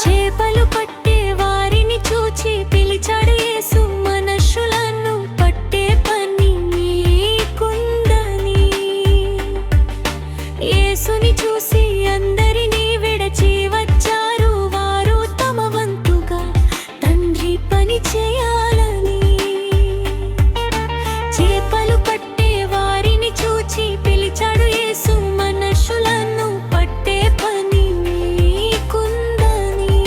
చేపలు పట్టే వారిని చూచి పిలిచాడు యేసు, మనుషులను పట్టే పని మీకుందని. యేసుని చూసి అందరినీ విడచి వచ్చారు వారు తమ వంతుగా తండ్రి పని చేయాలని. చేపలు పట్టే వారిని చూచి పిలిచాడు యేసు, మనుషులను పట్టే పని మీకుందని.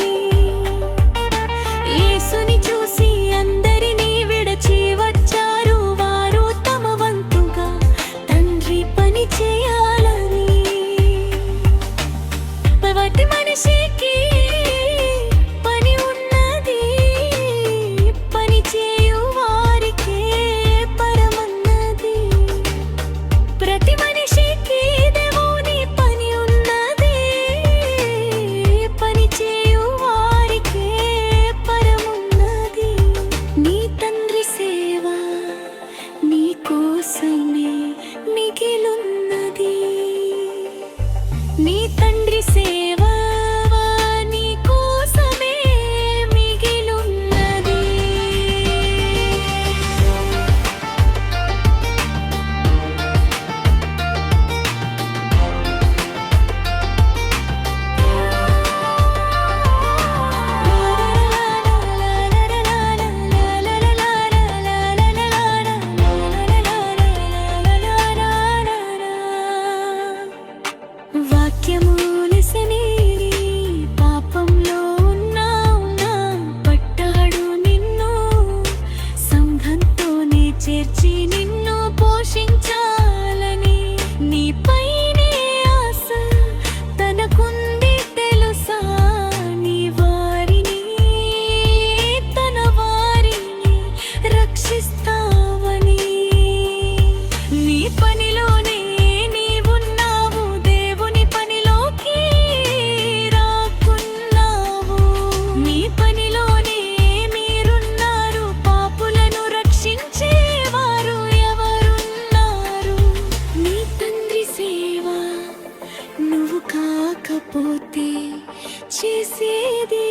యేసుని చూసి అందరినీ విడచి వచ్చారు వారు తమ వంతుగా తండ్రి పని చేయాలని. ప్రతి మనిషికి పని ఉన్నది, పని చేయు వారికే పరమన్నది. ప్రతి మనిషికి దేవుని పని ఉన్నది, పని చేయు వారికే పరమున్నది. నీ తండ్రి సేవ నీ కోసమే మిగిలున్నది. నీ తండ్రి సేవ నీ కోసమే మిగిలున్నది. వాక్యమూలసని పాపంలో ఉన్నా పట్టాడు నిన్ను, సంఘంతోనే చేర్చి నిన్ను పోషించాలని. నీపైనే ఆశ తనకుంది తెలుసా, నీ వారిని తన వారిని రక్షిస్తావని. నీ పనిలోనే నీవున్నావు, దేవుని పనిలోకి రాకున్నావు. నీ పనిలోనే మీరున్నారు, పాపులను రక్షించేవారు ఎవరున్నారు? నీ తండ్రి సేవ నువ్వు కాకపోతే చేసేది